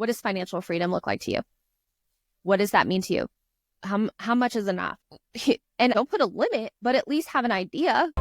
What does financial freedom look like to you? What does that mean to you? How much is enough? And don't put a limit, but at least have an idea.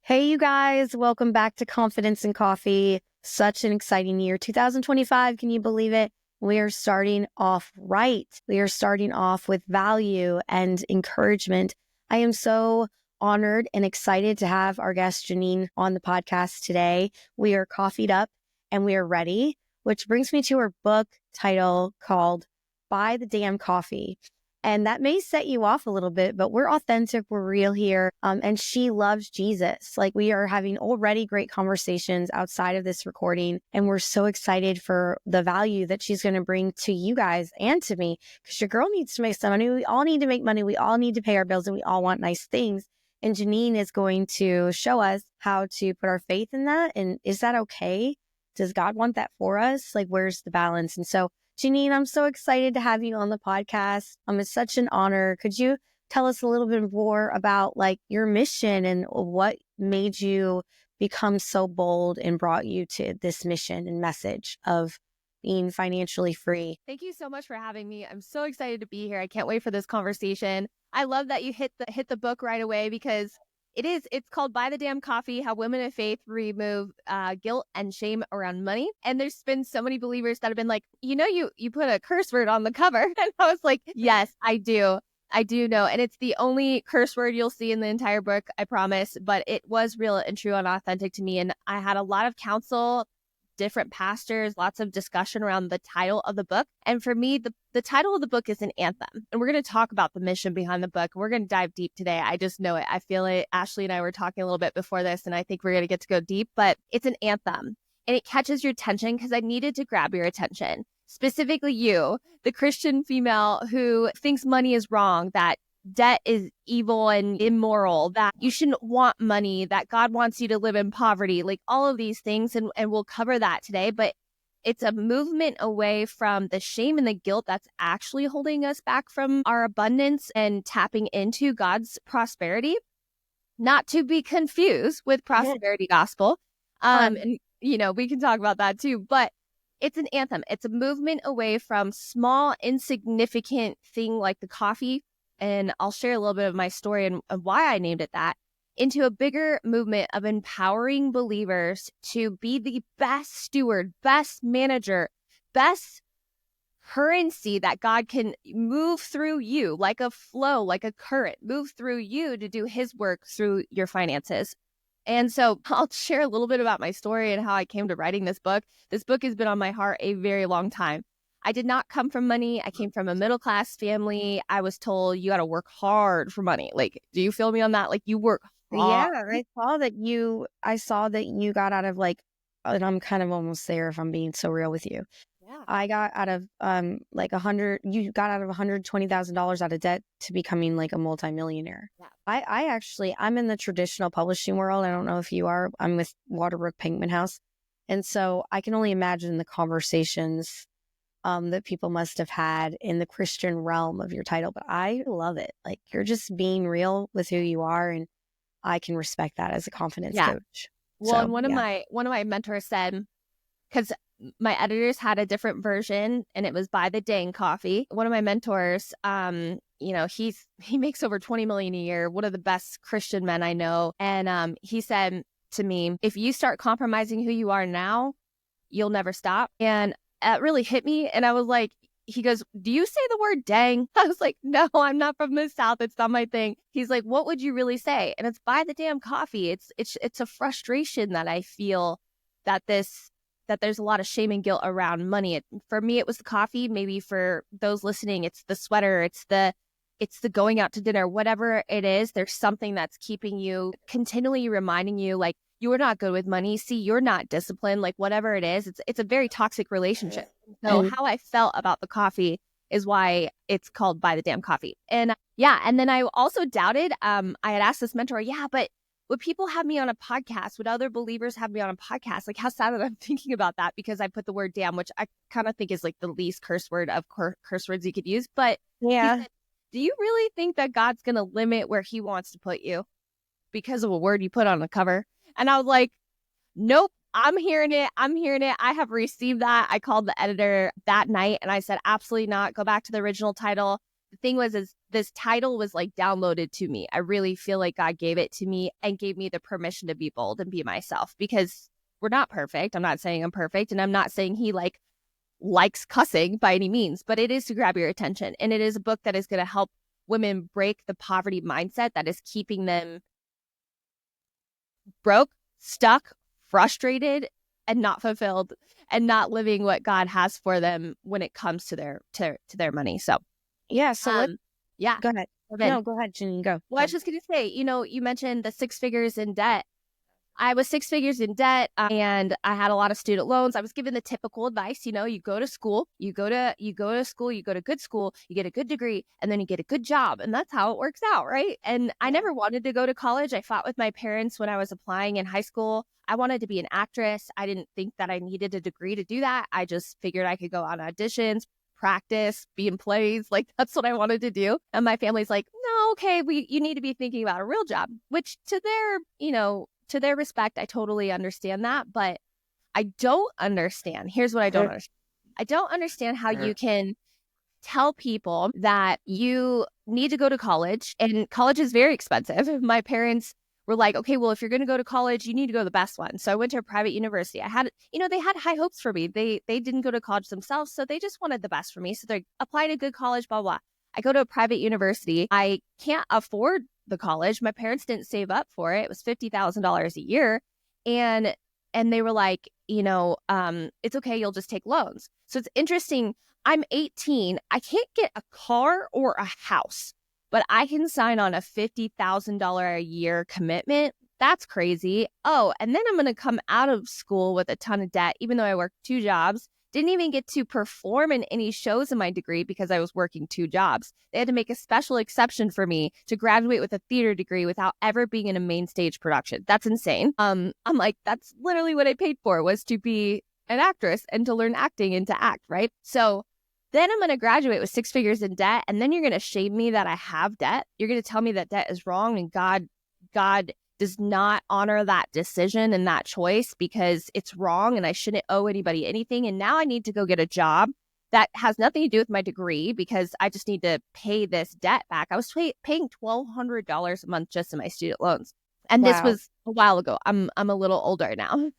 Hey, you guys, welcome back to Confidence and Coffee. Such an exciting year, 2025. Can you believe it? We are starting off right. We are starting off with value and encouragement. I am so honored and excited to have our guest Janine on the podcast today. We are coffeed up and we are ready, which brings me to her book title called Buy the Damn Coffee. And that may set you off a little bit, but we're authentic, we're real here. And she loves Jesus. Like, we are having already great conversations outside of this recording. And we're so excited for the value that she's going to bring to you guys and to me, because your girl needs to make some money. We all need to make money. We all need to pay our bills and we all want nice things. And Janine is going to show us how to put our faith in that. And is that okay? Does God want that for us? Like, where's the balance? And so Janine, I'm so excited to have you on the podcast. It's such an honor. Could you tell us a little bit more about like your mission and what made you become so bold and brought you to this mission and message of being financially free? Thank you so much for having me. I'm so excited to be here. I can't wait for this conversation. I love that you hit the book right away, because it's called Buy the Damn Coffee, How Women of Faith Remove Guilt and Shame Around Money. And there's been so many believers that have been like, you put a curse word on the cover. And I was like, yes, I do. I do know. And it's the only curse word you'll see in the entire book, I promise. But it was real and true and authentic to me. And I had a lot of counsel, different pastors, lots of discussion around the title of the book. And for me, the title of the book is an anthem. And we're going to talk about the mission behind the book. We're going to dive deep today. I just know it. I feel it. Ashley and I were talking a little bit before this, and I think we're going to get to go deep, but it's an anthem. And it catches your attention because I needed to grab your attention. Specifically you, the Christian female who thinks money is wrong, that debt is evil and immoral, that you shouldn't want money, that God wants you to live in poverty, like all of these things. And we'll cover that today. But it's a movement away from the shame and the guilt that's actually holding us back from our abundance and tapping into God's prosperity, not to be confused with prosperity gospel. And, we can talk about that too. But it's an anthem. It's a movement away from small, insignificant thing like the coffee. And I'll share a little bit of my story and why I named it that, into a bigger movement of empowering believers to be the best steward, best manager, best currency that God can move through you, like a flow, like a current, move through you to do his work through your finances. And so I'll share a little bit about my story and how I came to writing this book. This book has been on my heart a very long time. I did not come from money. I came from a middle-class family. I was told you got to work hard for money. Like, do you feel me on that? Like, you work hard. Yeah, I saw that you got out of and I'm kind of almost there if I'm being so real with you. Yeah. I got out of you got out of $120,000 out of debt to becoming like a multimillionaire. Yeah. I'm in the traditional publishing world. I don't know if you are. I'm with Waterbrook Pinkman House. And so I can only imagine the conversations that people must have had in the Christian realm of your title. But I love it. Like, you're just being real with who you are. And I can respect that as a confidence coach. Well, and one of my mentors said, because my editors had a different version and it was Buy the Dang Coffee. One of my mentors, he makes over 20 million a year, one of the best Christian men I know. And he said to me, if you start compromising who you are now, you'll never stop. And it really hit me. And I was like, he goes, do you say the word dang? I was like, no, I'm not from the South. It's not my thing. He's like, what would you really say? And it's Buy the Damn Coffee. It's a frustration that I feel that there's a lot of shame and guilt around money. For me, it was the coffee. Maybe for those listening, it's the sweater. It's the going out to dinner, whatever it is. There's something that's keeping you, continually reminding you, like, you are not good with money. See, you're not disciplined, like whatever it is. It's a very toxic relationship. So how I felt about the coffee is why it's called Buy the Damn Coffee. And and then I also doubted, I had asked this mentor, but would people have me on a podcast? Would other believers have me on a podcast? Like, how sad that I'm thinking about that because I put the word damn, which I kind of think is like the least curse word of curse words you could use. But he Yeah. said, do you really think that God's going to limit where he wants to put you because of a word you put on the cover? And I was like, nope, I'm hearing it. I'm hearing it. I have received that. I called the editor that night and I said, absolutely not. Go back to the original title. The thing was, is this title was like downloaded to me. I really feel like God gave it to me and gave me the permission to be bold and be myself because we're not perfect. I'm not saying I'm perfect. And I'm not saying he likes cussing by any means, but it is to grab your attention. And it is a book that is going to help women break the poverty mindset that is keeping them broke, stuck, frustrated, and not fulfilled and not living what God has for them when it comes to their money. So Yeah. So let's yeah. go ahead. No, go ahead, Janine. Go. Well, I was just going to say, you mentioned the 6 figures in debt. I was 6 figures in debt and I had a lot of student loans. I was given the typical advice, you go to school, you go to school, you go to good school, you get a good degree, and then you get a good job. And that's how it works out, right? And I never wanted to go to college. I fought with my parents when I was applying in high school. I wanted to be an actress. I didn't think that I needed a degree to do that. I just figured I could go on auditions, practice, be in plays. Like that's what I wanted to do. And my family's like, no, okay, you need to be thinking about a real job, which to their respect, I totally understand that, but I don't understand. Here's what I don't understand. I don't understand how you can tell people that you need to go to college, and college is very expensive. My parents were like, okay, well, if you're going to go to college, you need to go to the best one. So I went to a private university. They had high hopes for me. They didn't go to college themselves, so they just wanted the best for me. So they applied to good college, blah, blah. I go to a private university. I can't afford the college. My parents didn't save up for it. It was $50,000 a year. And they were like, it's okay. You'll just take loans. So it's interesting. I'm 18. I can't get a car or a house, but I can sign on a $50,000 a year commitment. That's crazy. Oh, and then I'm going to come out of school with a ton of debt, even though I worked 2 jobs. Didn't even get to perform in any shows in my degree because I was working 2 jobs. They had to make a special exception for me to graduate with a theater degree without ever being in a main stage production. That's insane. I'm like, that's literally what I paid for, was to be an actress and to learn acting and to act, right? So then I'm going to graduate with 6 figures in debt, and then you're going to shame me that I have debt. You're going to tell me that debt is wrong and God does not honor that decision and that choice because it's wrong and I shouldn't owe anybody anything. And now I need to go get a job that has nothing to do with my degree because I just need to pay this debt back. I was paying $1,200 a month just in my student loans. And This was a while ago. I'm a little older now.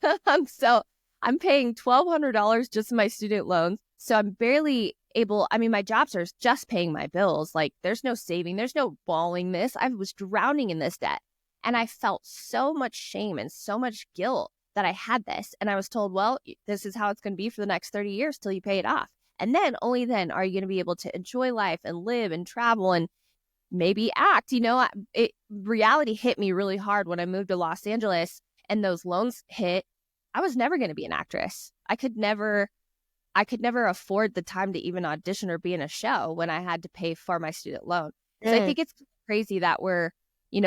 So I'm paying $1,200 just in my student loans. So I'm barely able, my jobs are just paying my bills. Like there's no saving, there's no balling this. I was drowning in this debt. And I felt so much shame and so much guilt that I had this. And I was told, well, this is how it's going to be for the next 30 years till you pay it off. And then only then are you going to be able to enjoy life and live and travel and maybe act. Reality hit me really hard when I moved to Los Angeles and those loans hit. I was never going to be an actress. I could never afford the time to even audition or be in a show when I had to pay for my student loan. So I think it's crazy that we're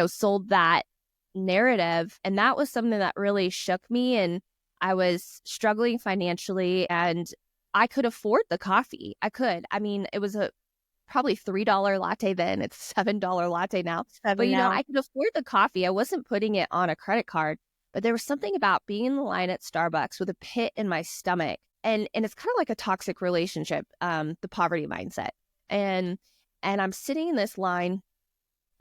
sold that narrative. And that was something that really shook me. And I was struggling financially and I could afford the coffee. I could. It was a probably $3 latte then. It's $7 latte now. But, I could afford the coffee. I wasn't putting it on a credit card. But there was something about being in the line at Starbucks with a pit in my stomach. And it's kind of like a toxic relationship, the poverty mindset. And I'm sitting in this line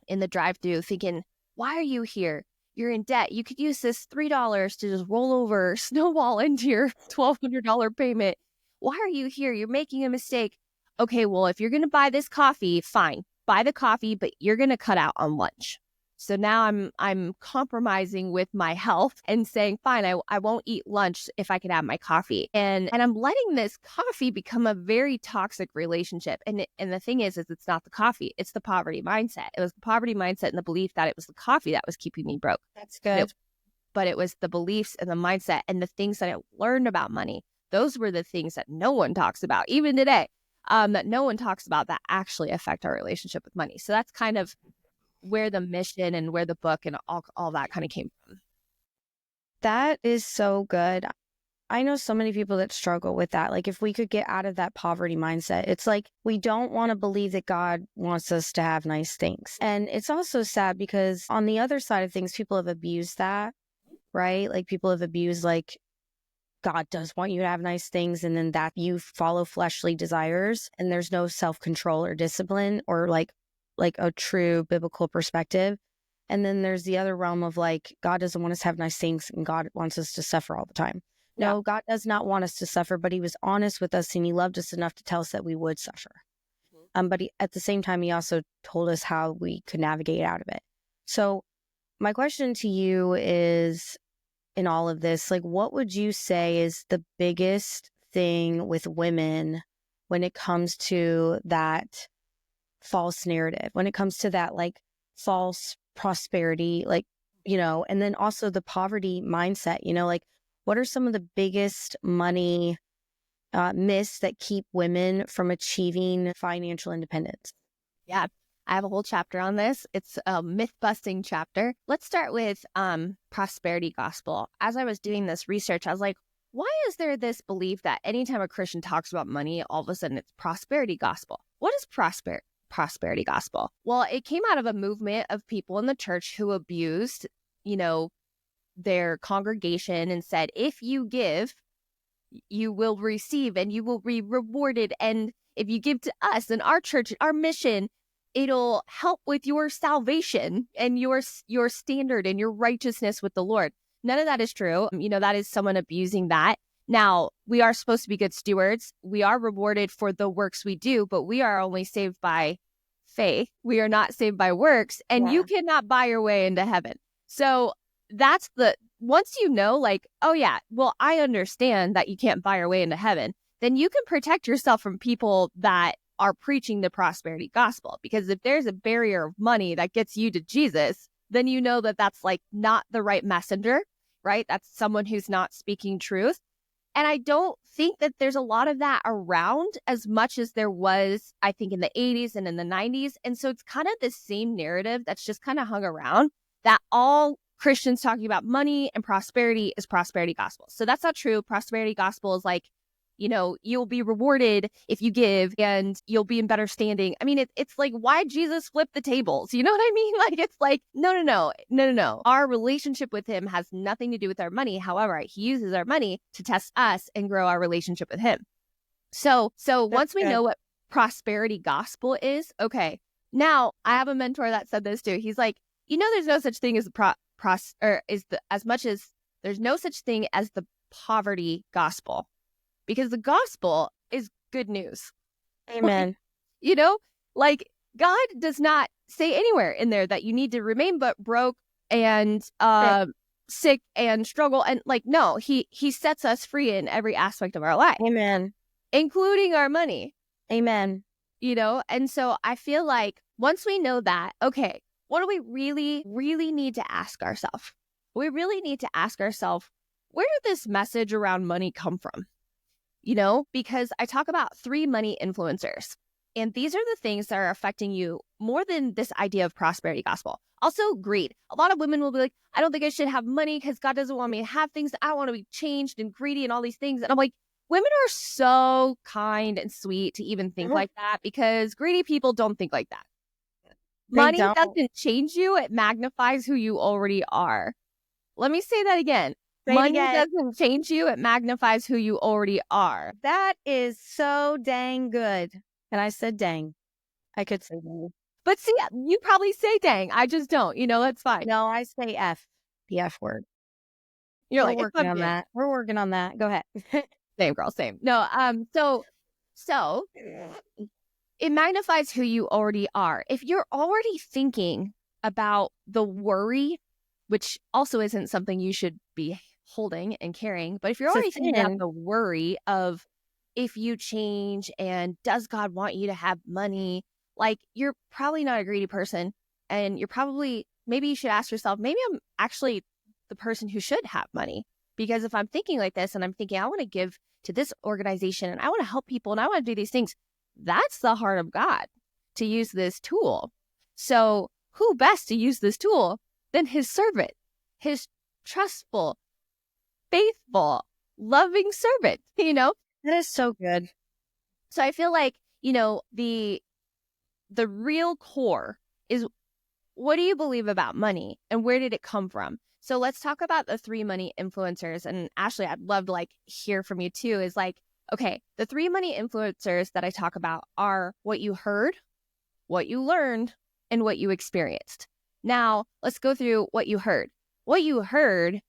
in the drive-thru thinking, why are you here? You're in debt. You could use this $3 to just roll over, snowball into your $1,200 payment. Why are you here? You're making a mistake. Okay, well, if you're going to buy this coffee, fine. Buy the coffee, but you're going to cut out on lunch. So now I'm compromising with my health and saying, fine, I won't eat lunch if I can have my coffee. And I'm letting this coffee become a very toxic relationship. And the thing is it's not the coffee, it's the poverty mindset. It was the poverty mindset and the belief that it was the coffee that was keeping me broke. That's good. But it was the beliefs and the mindset and the things that I learned about money. Those were the things that no one talks about, even today, that no one talks about that actually affect our relationship with money. So that's kind of where the mission and where the book and all that kind of came from. That is so good. I know so many people that struggle with that. Like, if we could get out of that poverty mindset, it's like we don't want to believe that God wants us to have nice things. And it's also sad because on the other side of things, people have abused that, right? Like, people have abused, like, God does want you to have nice things, and then that you follow fleshly desires, and there's no self-control or discipline or like a true biblical perspective. And then there's the other realm of like, God doesn't want us to have nice things and God wants us to suffer all the time. Yeah. No, God does not want us to suffer, but he was honest with us and he loved us enough to tell us that we would suffer. But at the same time, he also told us how we could navigate out of it. So my question to you is, in all of this, like, what would you say is the biggest thing with women when it comes to that false narrative, when it comes to that like false prosperity, like, and then also the poverty mindset, like, what are some of the biggest money myths that keep women from achieving financial independence? Yeah, I have a whole chapter on this. It's a myth-busting chapter. Let's start with prosperity gospel. As I was doing this research, I was like, why is there this belief that anytime a Christian talks about money, all of a sudden it's prosperity gospel? What is prosperity gospel? Well, it came out of a movement of people in the church who abused, their congregation and said, if you give, you will receive and you will be rewarded. And if you give to us and our church, our mission, it'll help with your salvation and your standard and your righteousness with the Lord. None of that is true. That is someone abusing that. Now, we are supposed to be good stewards. We are rewarded for the works we do, but we are only saved by faith. We are not saved by works, and you cannot buy your way into heaven. So that's once like, oh yeah, well, I understand that you can't buy your way into heaven, then you can protect yourself from people that are preaching the prosperity gospel. Because if there's a barrier of money that gets you to Jesus, then that's like not the right messenger, right? That's someone who's not speaking truth. And I don't think that there's a lot of that around as much as there was, I think, in the 80s and in the 90s. And so it's kind of the same narrative that's just kind of hung around, that all Christians talking about money and prosperity is prosperity gospel. So that's not true. Prosperity gospel is like, you'll be rewarded if you give and you'll be in better standing. I mean, it's like, why Jesus flipped the tables? You know what I mean? Like, it's like, no. Our relationship with him has nothing to do with our money. However, he uses our money to test us and grow our relationship with him. So once we know what prosperity gospel is, okay, now I have a mentor that said this too. He's like, there's no such thing as as much as there's no such thing as the poverty gospel. Because the gospel is good news. Amen. Like God does not say anywhere in there that you need to remain but broke and sick and struggle. And like, no, he sets us free in every aspect of our life. Amen. Including our money. Amen. And so I feel like once we know that, okay, what do we really, really need to ask ourselves? We really need to ask ourselves, where did this message around money come from? Because I talk about 3 money influencers, and these are the things that are affecting you more than this idea of prosperity gospel. Also, greed. A lot of women will be like, I don't think I should have money because God doesn't want me to have things. I want to be changed and greedy and all these things. And I'm like, women are so kind and sweet to even think like that, because greedy people don't think like that. Money doesn't change you. It magnifies who you already are. Let me say that again. Money doesn't change you. It magnifies who you already are. That is so dang good. And I said dang. I could say dang. But see, you probably say dang. I just don't. That's fine. No, I say F. The F word. We're working on that. We're working on that. Go ahead. Same, girl. Same. No. So it magnifies who you already are. If you're already thinking about the worry, which also isn't something you should be holding and carrying, but if you're already thinking about the worry of if you change and does God want you to have money, like, you're probably not a greedy person, and maybe you should ask yourself, maybe I'm actually the person who should have money, because if I'm thinking like this and I'm thinking I want to give to this organization and I want to help people and I want to do these things, that's the heart of God to use this tool. So who best to use this tool than his servant, his trustful, faithful, loving servant, you know? That is so good. So I feel like, the real core is, what do you believe about money and where did it come from? So let's talk about the 3 money influencers. And Ashley, I'd love to hear from you too, is okay, the 3 money influencers that I talk about are what you heard, what you learned, and what you experienced. Now, let's go through what you heard. What you heard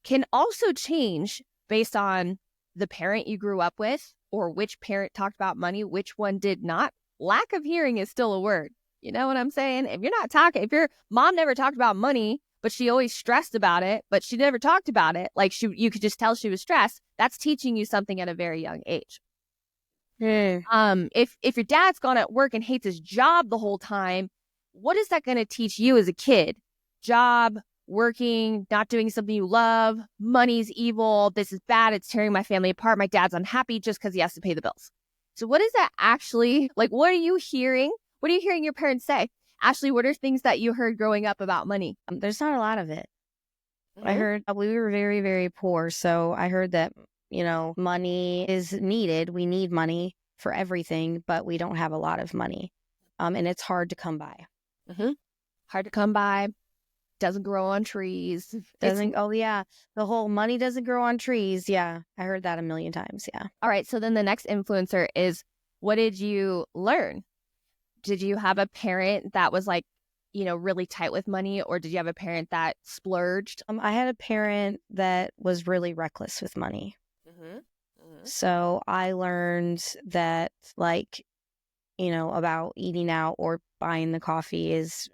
can also change based on the parent you grew up with, or which parent talked about money, which one did not. Lack of hearing is still a word. You know what I'm saying? If your mom never talked about money, but she always stressed about it, but she never talked about it, you could just tell she was stressed, that's teaching you something at a very young age. If your dad's gone at work and hates his job the whole time, what is that going to teach you as a kid? Job, working, not doing something you love, money's evil, this is bad, it's tearing my family apart, my dad's unhappy just because he has to pay the bills. So what is that actually, what are you hearing? What are you hearing your parents say? Ashley, what are things that you heard growing up about money? There's not a lot of it. I heard we were very, very poor. So I heard that, money is needed. We need money for everything, but we don't have a lot of money. And it's hard to come by. Hard to come by. Doesn't grow on trees. Oh, yeah. The whole money doesn't grow on trees. Yeah. I heard that a million times. Yeah. All right. So then the next influencer is, what did you learn? Did you have a parent that was really tight with money, or did you have a parent that splurged? I had a parent that was really reckless with money. So I learned that about eating out or buying the coffee is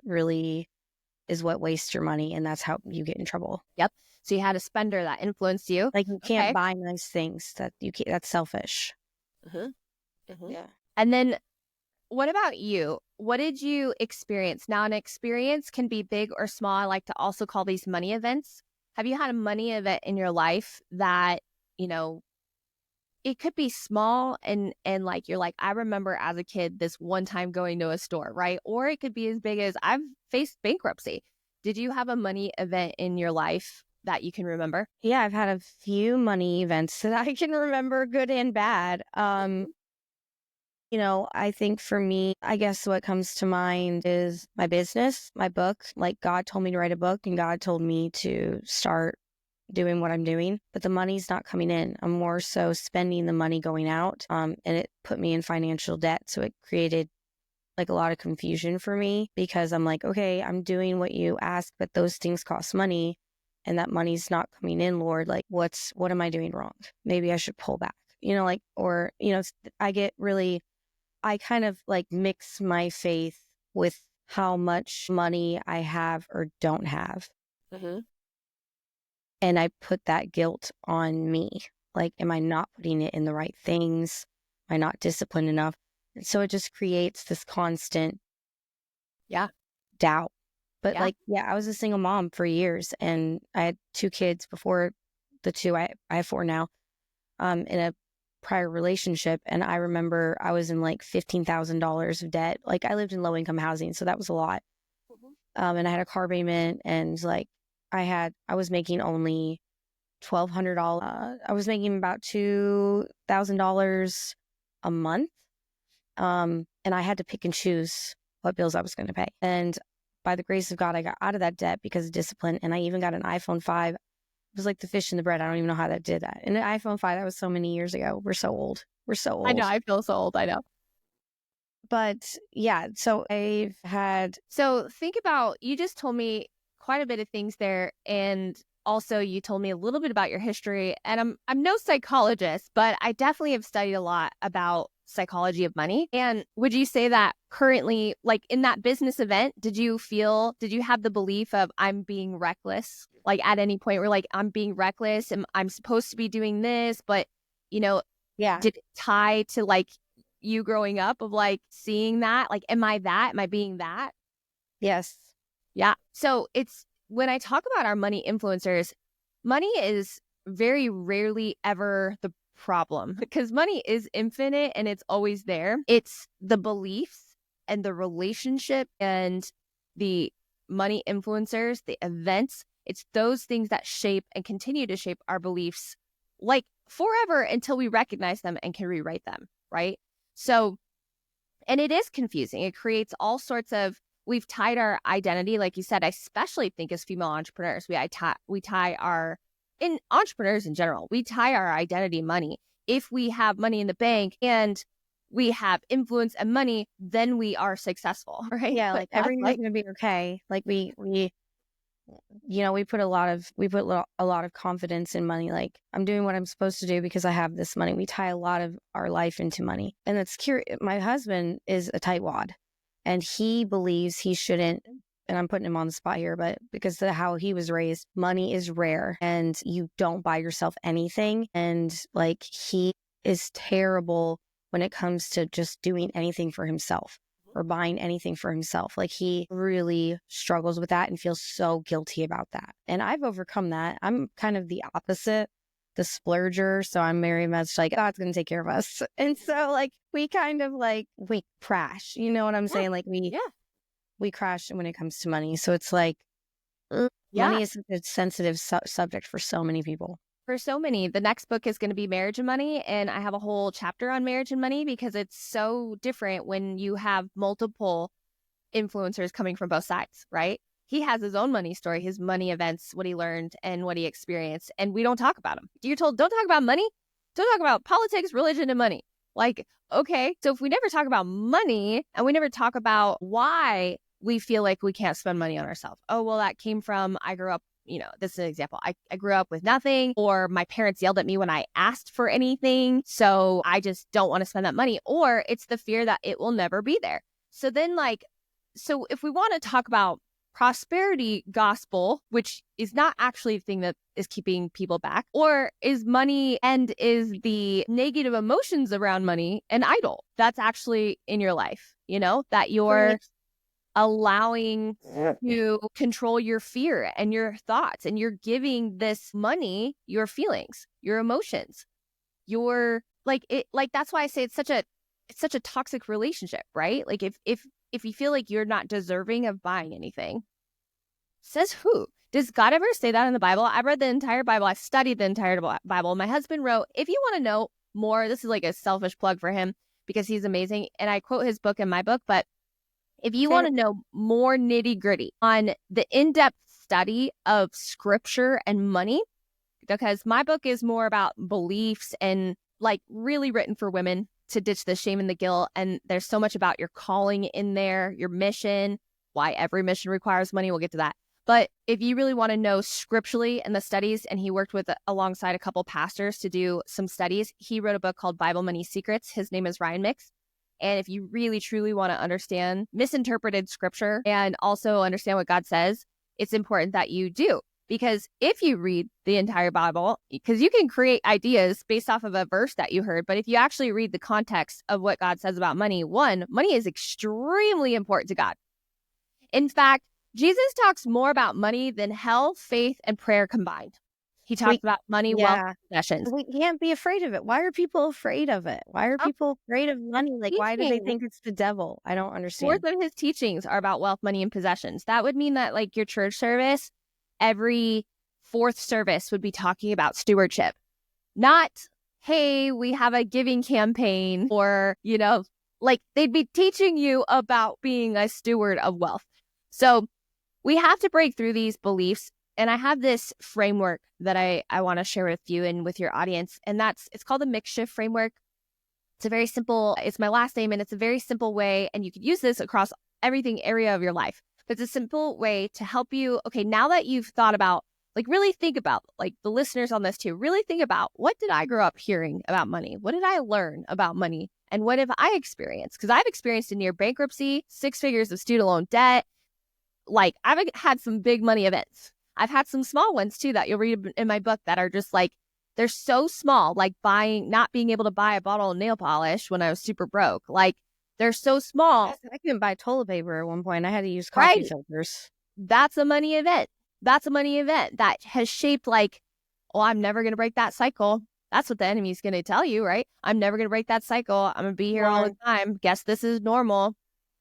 what wastes your money, and that's how you get in trouble. Yep. So you had a spender that influenced you. You can't buy nice things. That's selfish. Yeah. And then what about you? What did you experience? Now, an experience can be big or small. I like to also call these money events. Have you had a money event in your life that, it could be small and you're I remember as a kid this one time going to a store, right? Or it could be as big as, I've faced bankruptcy. Did you have a money event in your life that you can remember? Yeah, I've had a few money events that I can remember, good and bad. I think for me, I guess what comes to mind is my business, my book. God told me to write a book, and God told me to start doing what I'm doing, but the money's not coming in. I'm more so spending the money going out. And it put me in financial debt. So it created a lot of confusion for me, because I'm okay, I'm doing what you ask, but those things cost money, and that money's not coming in, Lord. What am I doing wrong? Maybe I should pull back, I kind of mix my faith with how much money I have or don't have. And I put that guilt on me. Am I not putting it in the right things? Am I not disciplined enough? And so it just creates this constant doubt. But I was a single mom for years, and I had 2 kids before the 2 I have 4 now, in a prior relationship. And I remember I was in $15,000 of debt. I lived in low income housing, so that was a lot. And I had a car payment, and I was making only $1,200. I was making about $2,000 a month. And I had to pick and choose what bills I was going to pay. And by the grace of God, I got out of that debt because of discipline. And I even got an iPhone 5. It was like the fish in the bread. I don't even know how that did that. And an iPhone 5, that was so many years ago. We're so old. I know. I feel so old. I know. But yeah, so I've had. So think about, you just told me quite a bit of things there. And also you told me a little bit about your history. And I'm no psychologist, but I definitely have studied a lot about psychology of money. And would you say that currently, in that business event, did you have the belief of, I'm being reckless? At any point where I'm being reckless and I'm supposed to be doing this, but did it tie to you growing up of seeing that? Am I that? Am I being that? Yes. Yeah. So it's, when I talk about our money influencers, money is very rarely ever the problem, because money is infinite and it's always there. It's the beliefs and the relationship and the money influencers, the events. It's those things that shape and continue to shape our beliefs like forever until we recognize them and can rewrite them, right? So, and it is confusing. It creates all sorts of, we've tied our identity, like you said, I especially think as female entrepreneurs, we tie our, in entrepreneurs in general, we tie our identity money. If we have money in the bank and we have influence and money, then we are successful, right? Yeah, But like that's everything's gonna be okay. Like we put a lot of confidence in money. Like, I'm doing what I'm supposed to do because I have this money. We tie a lot of our life into money. And it's curious. My husband is a tightwad, and he believes he shouldn't, and I'm putting him on the spot here, but because of how he was raised, money is rare and you don't buy yourself anything. And like, he is terrible when it comes to just doing anything for himself or buying anything for himself. Like, he really struggles with that and feels so guilty about that. And I've overcome that. I'm kind of the opposite, the splurger. So I'm very much like, God's going to take care of us. And so like, we kind of like, we crash, you know what I'm saying? Like we crash when it comes to money. So it's like, money is a sensitive subject for so many people. For so many. The next book is going to be Marriage and Money, and I have a whole chapter on marriage and money because it's so different when you have multiple influencers coming from both sides, right? He has his own money story, his money events, what he learned and what he experienced, and we don't talk about them. You're told, don't talk about money, don't talk about politics, religion, and money. Like, okay, so if we never talk about money and we never talk about why we feel like we can't spend money on ourselves. Oh, well, that came from, I grew up, this is an example. I grew up with nothing, or my parents yelled at me when I asked for anything. So I just don't want to spend that money. Or it's the fear that it will never be there. So then so if we want to talk about prosperity gospel, which is not actually the thing that is keeping people back, or is money and is the negative emotions around money an idol that's actually in your life, that you're allowing to control your fear and your thoughts, and you're giving this money your feelings, your emotions, your that's why I say it's such a toxic relationship, right? Like if you feel like you're not deserving of buying anything, says who? Does God ever say that in the Bible? I've read the entire Bible. I've studied the entire Bible. My husband wrote, if you want to know more, this is like a selfish plug for him because he's amazing, and I quote his book in my book, but if you want to know more nitty gritty on the in-depth study of scripture and money, because my book is more about beliefs and like really written for women to ditch the shame and the guilt. And there's so much about your calling in there, your mission, why every mission requires money. We'll get to that. But if you really want to know scripturally and the studies, and he worked with alongside a couple pastors to do some studies, he wrote a book called Bible Money Secrets. His name is Ryan Mix. And if you really, truly want to understand misinterpreted scripture and also understand what God says, it's important that you do. Because if you read the entire Bible, because you can create ideas based off of a verse that you heard, but if you actually read the context of what God says about money, one, money is extremely important to God. In fact, Jesus talks more about money than hell, faith, and prayer combined. He talks about money, wealth, possessions. We can't be afraid of it. Why are people afraid of it? Why are people afraid of money? Like, why do they think it's the devil? I don't understand. Fourth of his teachings are about wealth, money, and possessions. That would mean that like your church service, every fourth service would be talking about stewardship. Not, hey, we have a giving campaign, or, like they'd be teaching you about being a steward of wealth. So we have to break through these beliefs. And I have this framework that I want to share with you and with your audience. And it's called the Mix Shift Framework. It's a very simple, it's my last name, and it's a very simple way. And you could use this across everything area of your life. But it's a simple way to help you. Okay, now that you've thought about, like really think about, like the listeners on this too, really think about, what did I grow up hearing about money? What did I learn about money? And what have I experienced? Because I've experienced a near bankruptcy, 6 figures of student loan debt. Like I've had some big money events. I've had some small ones too that you'll read in my book that are just like, they're so small, like not being able to buy a bottle of nail polish when I was super broke. Like they're so small. I couldn't buy toilet paper at one point. I had to use coffee filters. That's a money event. That's a money event that has shaped like, oh, I'm never going to break that cycle. That's what the enemy's going to tell you, right? I'm never going to break that cycle. I'm going to be here all the time. Guess this is normal.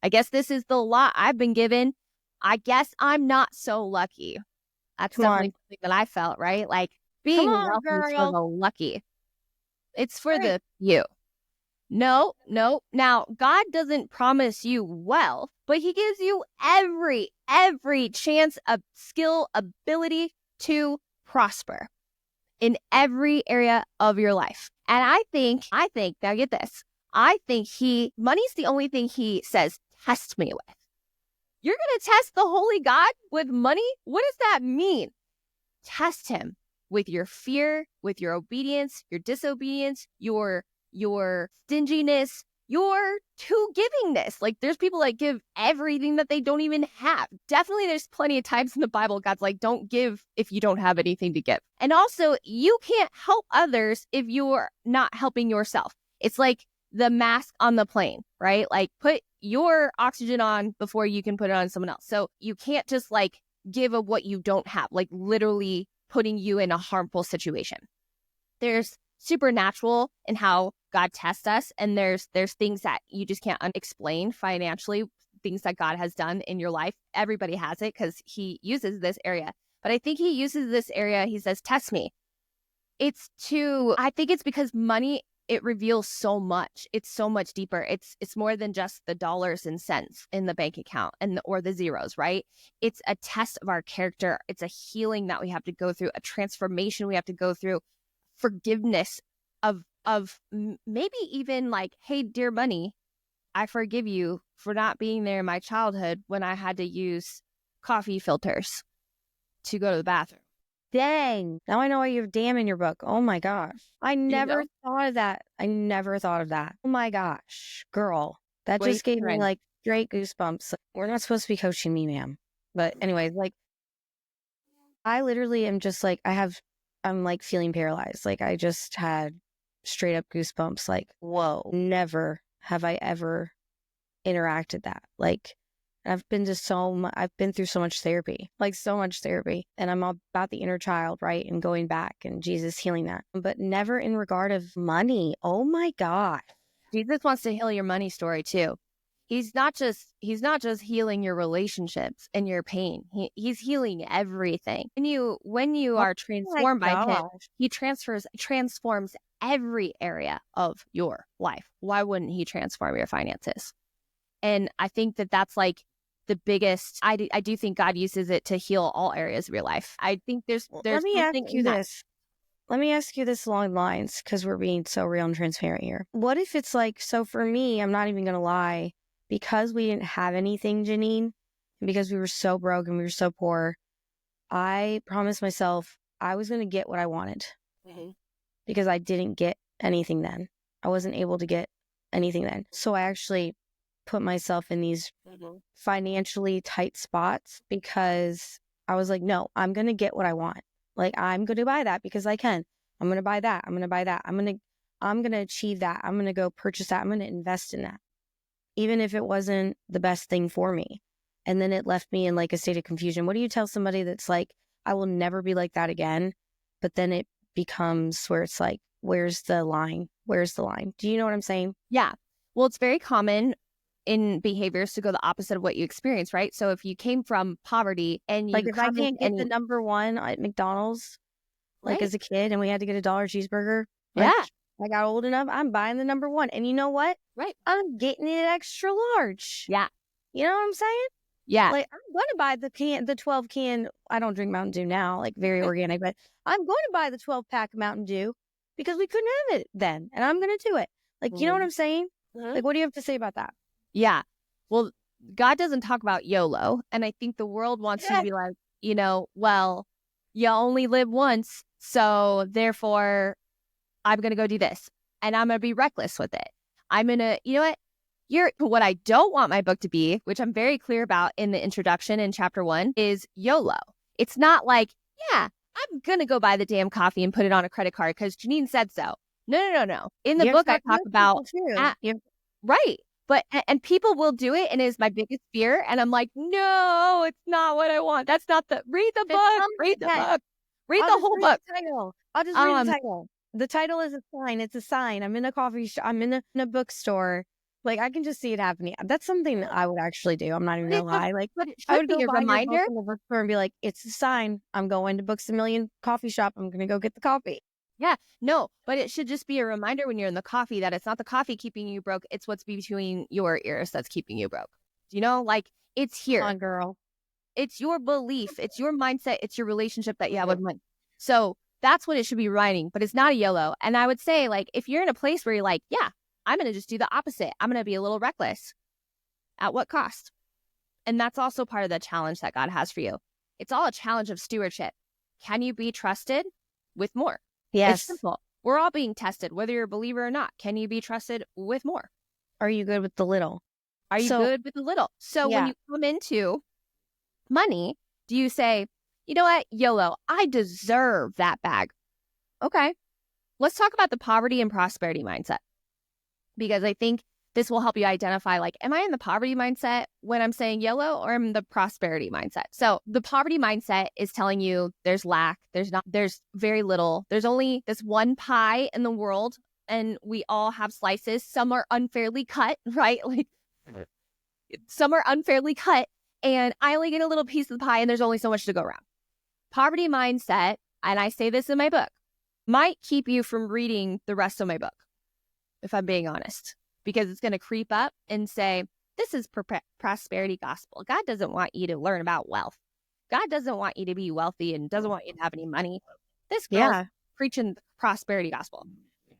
I guess this is the lot I've been given. I guess I'm not so lucky. That's Come definitely on. something that I felt, right? Like Come being on, wealthy is for girl. the lucky. It's for Right. the few. No, no. Now, God doesn't promise you wealth, but he gives you every chance of skill, ability to prosper in every area of your life. And I think, now get this. I think money's the only thing he says, test me with. You're going to test the holy God with money? What does that mean? Test him with your fear, with your obedience, your disobedience, your stinginess, your too givingness. Like there's people that give everything that they don't even have. Definitely there's plenty of times in the Bible God's like, don't give if you don't have anything to give. And also you can't help others if you're not helping yourself. It's like the mask on the plane, right? Like put your oxygen on before you can put it on someone else. So you can't just like give of what you don't have, like literally putting you in a harmful situation. There's supernatural in how God tests us, and there's things that you just can't explain financially, things that God has done in your life. Everybody has it because he uses this area. But I think he uses this area, he says, test me. I think it's because money, it reveals so much. It's so much deeper. It's more than just the dollars and cents in the bank account or the zeros, right? It's a test of our character. It's a healing that we have to go through, a transformation we have to go through, forgiveness of maybe even like, hey, dear money, I forgive you for not being there in my childhood when I had to use coffee filters to go to the bathroom. Dang. Now I know why you have damn in your book. Oh my gosh. I You never know, thought of that. I never thought of that. Oh my gosh. Girl. That what are you just gave me hearing? like straight goosebumps. We're not supposed to be coaching me, ma'am. But anyways, like I literally am just like I'm like feeling paralyzed. Like I just had straight up goosebumps. Like, whoa, never have I ever interacted that. Like I've been through so much therapy, like so much therapy. And I'm all about the inner child, right? And going back and Jesus healing that, but never in regard of money. Oh my God. Jesus wants to heal your money story too. He's not just healing your relationships and your pain. He's healing everything. When you Oh are my transformed by him, gosh. he transforms every area of your life. Why wouldn't he transform your finances? And I think that that's like the biggest. I do think God uses it to heal all areas of your life. I think there's Let me ask something you in that. this. Let me ask you this along the lines because we're being so real and transparent here. What if it's like, so for me, I'm not even going to lie, because we didn't have anything, Janine, and because we were so broke and we were so poor, I promised myself I was going to get what I wanted because I didn't get anything then. I wasn't able to get anything then. So I actually put myself in these financially tight spots because I was like, no, I'm going to get what I want. Like, I'm going to buy that because I can. I'm going to buy that. I'm going to buy that. I'm going to achieve that. I'm going to go purchase that. I'm going to invest in that, even if it wasn't the best thing for me. And then it left me in like a state of confusion. What do you tell somebody that's like, I will never be like that again? But then it becomes where it's like, where's the line? Where's the line? Do you know what I'm saying? Yeah. Well, it's very common in behaviors to go the opposite of what you experience, right? So if you came from poverty and Like you if I come into can't get the number one at McDonald's, like right? as a kid, and we had to get a $1 cheeseburger, Yeah, like I got old enough, I'm buying the number one. And you know what? right. I'm getting it extra large. Yeah, You know what I'm saying? yeah, Like, I'm going to buy the 12 can. I don't drink Mountain Dew now, like very organic, but I'm going to buy the 12 pack of Mountain Dew because we couldn't have it then. And I'm going to do it. Like, you know what I'm saying? Like, what do you have to say about that? yeah. Well, God doesn't talk about YOLO. And I think the world wants you to Yeah. be like, well, you only live once. So therefore, I'm going to go do this. And I'm going to be reckless with it. I'm going to, you know what? What I don't want my book to be, which I'm very clear about in the introduction in chapter 1, is YOLO. It's not like, yeah, I'm going to go buy the damn coffee and put it on a credit card because Janine said so. No. In the You have book, to I talk to talk other about, people too. right. But, and people will do it and it is my biggest fear. And I'm like, no, it's not what I want. That's not read the It's book, some read the intent. book, read I'll the just whole read book. the title. I'll just read the Um, title. The title is a sign. It's a sign. I'm in a coffee shop. I'm in a bookstore. Like, I can just see it happening. That's something that I would actually do. I'm not even gonna lie. Like, But it I should would be go a buy your book reminder. in the bookstore and be like, it's a sign. I'm going to Books A Million coffee shop. I'm gonna go get the coffee. Yeah, no, but it should just be a reminder when you're in the coffee that it's not the coffee keeping you broke. It's what's between your ears that's keeping you broke. You know, like it's Come here. on, girl. It's your belief. It's your mindset. It's your relationship that you have with money. So that's what it should be writing, but it's not a YOLO. And I would say, like, if you're in a place where you're like, yeah, I'm going to just do the opposite. I'm going to be a little reckless. At what cost? And that's also part of the challenge that God has for you. It's all a challenge of stewardship. Can you be trusted with more? Yes. It's simple. We're all being tested, whether you're a believer or not. Can you be trusted with more? Are you good with the little? Are you good with the little? So when you come into money, do you say, you know what, YOLO, I deserve that bag? Okay. Let's talk about the poverty and prosperity mindset, because I think this will help you identify, like, am I in the poverty mindset when I'm saying YOLO, or am I in the prosperity mindset? So the poverty mindset is telling you there's lack, there's very little, there's only this one pie in the world, and we all have slices. Some are unfairly cut, right? Like some are unfairly cut, and I only get a little piece of the pie, and there's only so much to go around. Poverty mindset, and I say this in my book, might keep you from reading the rest of my book, if I'm being honest, because it's going to creep up and say, this is prosperity gospel. God doesn't want you to learn about wealth. God doesn't want you to be wealthy and doesn't want you to have any money. This girl's preaching the prosperity gospel.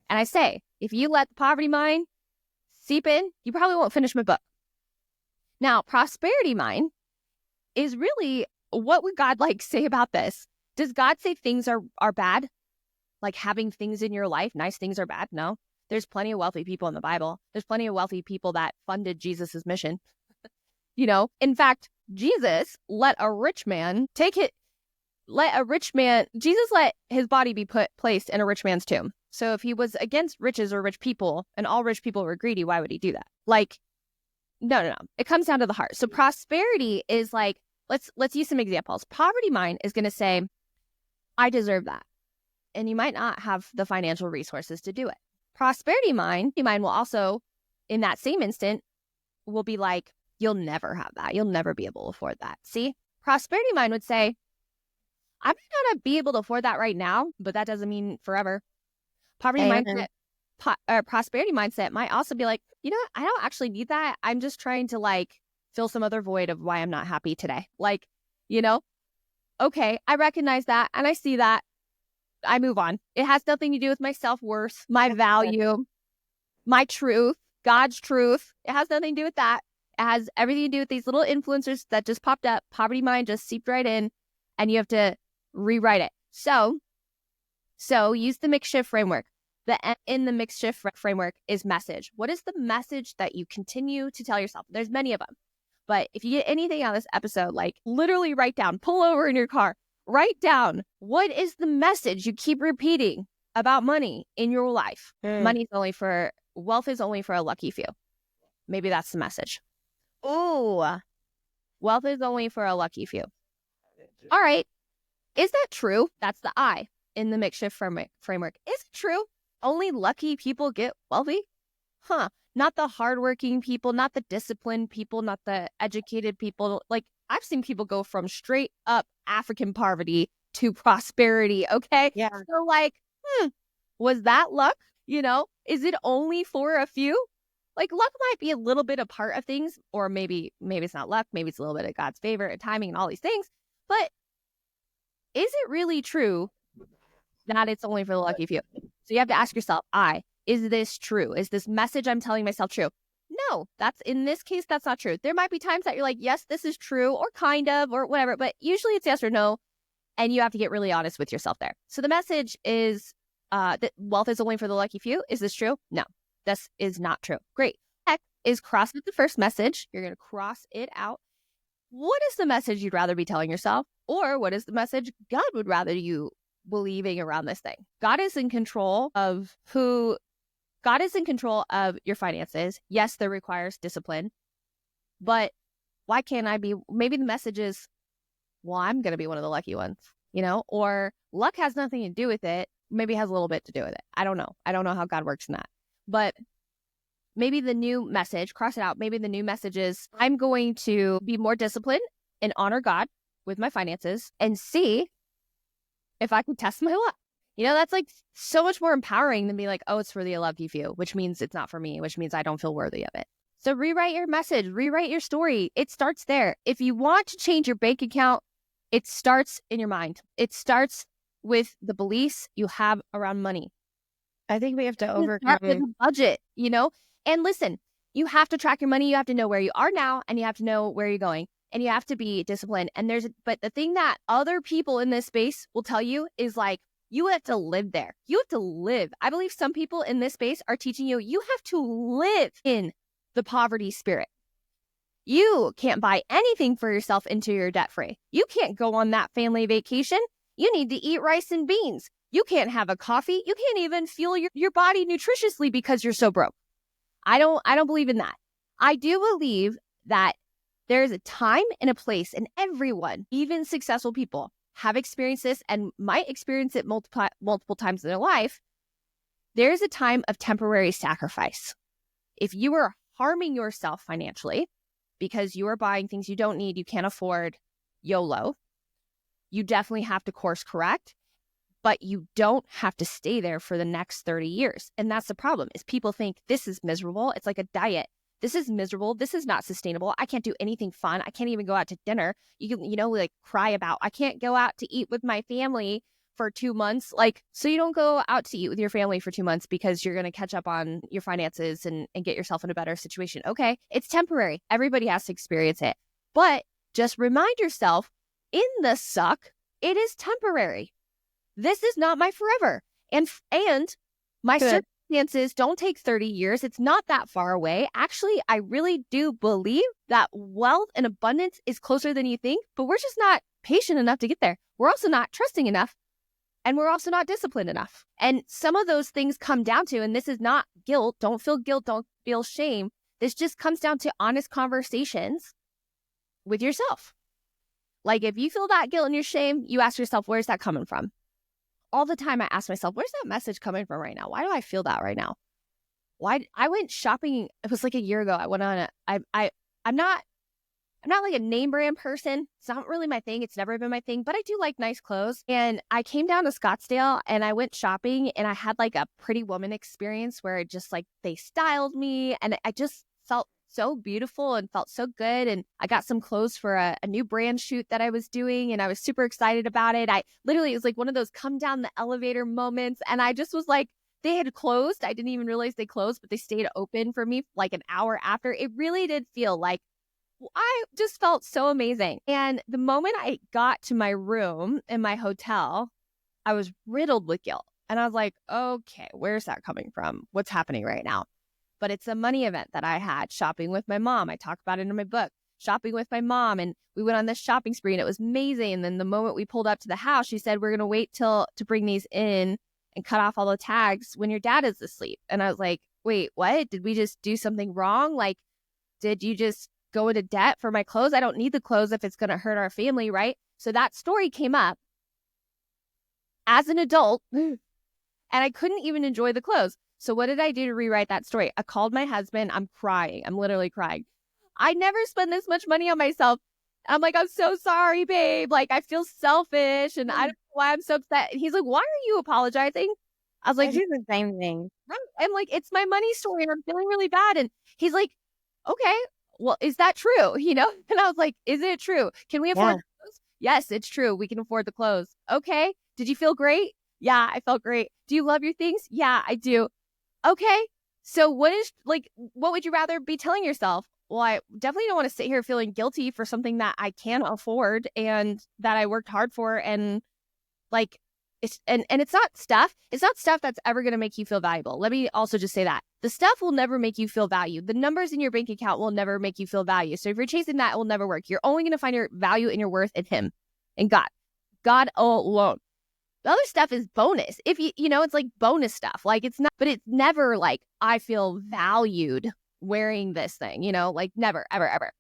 And I say, if you let the poverty mind seep in, you probably won't finish my book. Now, prosperity mind is really, what would God like say about this? Does God say things are bad? Like having things in your life, nice things are bad? No. There's plenty of wealthy people in the Bible. There's plenty of wealthy people that funded Jesus's mission. You know, in fact, Jesus let a rich man Jesus let his body be placed in a rich man's tomb. So if he was against riches or rich people and all rich people were greedy, why would he do that? Like, no. It comes down to the heart. So prosperity is like, let's use some examples. Poverty mind is going to say, I deserve that. And you might not have the financial resources to do it. Prosperity mind will also, in that same instant, will be like, you'll never have that. You'll never be able to afford that. See, prosperity mind would say, I might not be able to afford that right now, but that doesn't mean forever. Poverty mindset, prosperity mindset might also be like, you know what? I don't actually need that. I'm just trying to like fill some other void of why I'm not happy today. Like, you know, okay, I recognize that and I see that. I move on. It has nothing to do with my self-worth, my value, my truth, God's truth. It has nothing to do with that. It has everything to do with these little influencers that just popped up. Poverty mind just seeped right in, and you have to rewrite it. So use the mix shift framework. The M in the mix shift framework is message. What is the message that you continue to tell yourself? There's many of them. But if you get anything out of this episode, like literally write down, pull over in your car, write down, what is the message you keep repeating about money in your life? Wealth is only for a lucky few. Maybe that's the message. Ooh, wealth is only for a lucky few. All right. Is that true? That's the I in the makeshift framework. Is it true? Only lucky people get wealthy? Huh. Not the hardworking people, not the disciplined people, not the educated people. Like, I've seen people go from straight up African poverty to prosperity, okay? Yeah. So like, was that luck? You know, is it only for a few? Like, luck might be a little bit a part of things, or maybe it's not luck. Maybe it's a little bit of God's favor and timing and all these things. But is it really true that it's only for the lucky few? So you have to ask yourself, is this true? Is this message I'm telling myself true? No, in this case, that's not true. There might be times that you're like, yes, this is true, or kind of, or whatever, but usually it's yes or no. And you have to get really honest with yourself there. So the message is that wealth is only for the lucky few. Is this true? No, this is not true. Great. Heck is cross with the first message. You're going to cross it out. What is the message you'd rather be telling yourself? Or what is the message God would rather you believing around this thing? God is in control of your finances. Yes, that requires discipline. But why can't I be? Maybe the message is, well, I'm going to be one of the lucky ones, you know? Or luck has nothing to do with it. Maybe it has a little bit to do with it. I don't know. I don't know how God works in that. But maybe the new message, cross it out. Maybe the new message is I'm going to be more disciplined and honor God with my finances and see if I can test my luck. That's like so much more empowering than be like, oh, it's for the lucky few, which means it's not for me, which means I don't feel worthy of it. So rewrite your message, rewrite your story. It starts there. If you want to change your bank account, it starts in your mind. It starts with the beliefs you have around money. I think we have to overcome a budget, And listen, you have to track your money. You have to know where you are now, and you have to know where you're going, and you have to be disciplined. And but the thing that other people in this space will tell you is like, you have to live there. You have to live. I believe some people in this space are teaching you, you have to live in the poverty spirit. You can't buy anything for yourself until you're debt free. You can't go on that family vacation. You need to eat rice and beans. You can't have a coffee. You can't even fuel your body nutritiously because you're so broke. I don't believe in that. I do believe that there's a time and a place, and everyone, even successful people, have experienced this and might experience it multiple times in their life. There's a time of temporary sacrifice. If you are harming yourself financially because you are buying things you don't need, you can't afford, YOLO, you definitely have to course correct, but you don't have to stay there for the next 30 years. And that's the problem, is people think this is miserable. It's like a diet. This is miserable. This is not sustainable. I can't do anything fun. I can't even go out to dinner. You can, like cry about, I can't go out to eat with my family for 2 months. Like, so you don't go out to eat with your family for 2 months because you're going to catch up on your finances and get yourself in a better situation. Okay. It's temporary. Everybody has to experience it, but just remind yourself, in the suck, it is temporary. This is not my forever. And my circumstances don't take 30 years. It's not that far away. Actually, I really do believe that wealth and abundance is closer than you think, but we're just not patient enough to get there. We're also not trusting enough, and we're also not disciplined enough. And some of those things come down to, and this is not guilt. Don't feel guilt. Don't feel shame. This just comes down to honest conversations with yourself. Like, if you feel that guilt and your shame, you ask yourself, where's that coming from? All the time I ask myself, where's that message coming from right now? Why do I feel that right now? Why I went shopping, it was like a year ago. I went on I'm not like a name brand person. It's not really my thing. It's never been my thing, but I do like nice clothes. And I came down to Scottsdale and I went shopping, and I had like a Pretty Woman experience where it just like, they styled me, and I just felt so beautiful and felt so good. And I got some clothes for a new brand shoot that I was doing, and I was super excited about it. It was like one of those come down the elevator moments. And I just was like, they had closed. I didn't even realize they closed, but they stayed open for me like an hour after. It really did feel like, I just felt so amazing. And the moment I got to my room in my hotel, I was riddled with guilt. And I was like, okay, where's that coming from? What's happening right now? But it's a money event that I had, shopping with my mom. I talk about it in my book, shopping with my mom. And we went on this shopping spree, and it was amazing. And then the moment we pulled up to the house, she said, we're going to wait to bring these in and cut off all the tags when your dad is asleep. And I was like, wait, what? Did we just do something wrong? Like, did you just go into debt for my clothes? I don't need the clothes if it's going to hurt our family, right? So that story came up as an adult, and I couldn't even enjoy the clothes. So what did I do to rewrite that story? I called my husband. I'm crying. I'm literally crying. I never spend this much money on myself. I'm like, I'm so sorry, babe. Like, I feel selfish, and I don't know why I'm so upset. And he's like, why are you apologizing? I was like, I do the same thing. I'm like, it's my money story, and I'm feeling really bad. And he's like, okay, well, is that true? And I was like, is it true? Can we afford the clothes? Yes, it's true. We can afford the clothes. Okay. Did you feel great? Yeah, I felt great. Do you love your things? Yeah, I do. Okay. So what would you rather be telling yourself? Well, I definitely don't want to sit here feeling guilty for something that I can't afford and that I worked hard for. And like, it's not stuff that's ever going to make you feel valuable. Let me also just say that the stuff will never make you feel valued. The numbers in your bank account will never make you feel value. So if you're chasing that, it will never work. You're only going to find your value and your worth in him and God alone. The other stuff is bonus. If it's like bonus stuff. Like, it's not, but it's never like, I feel valued wearing this thing, like never, ever, ever.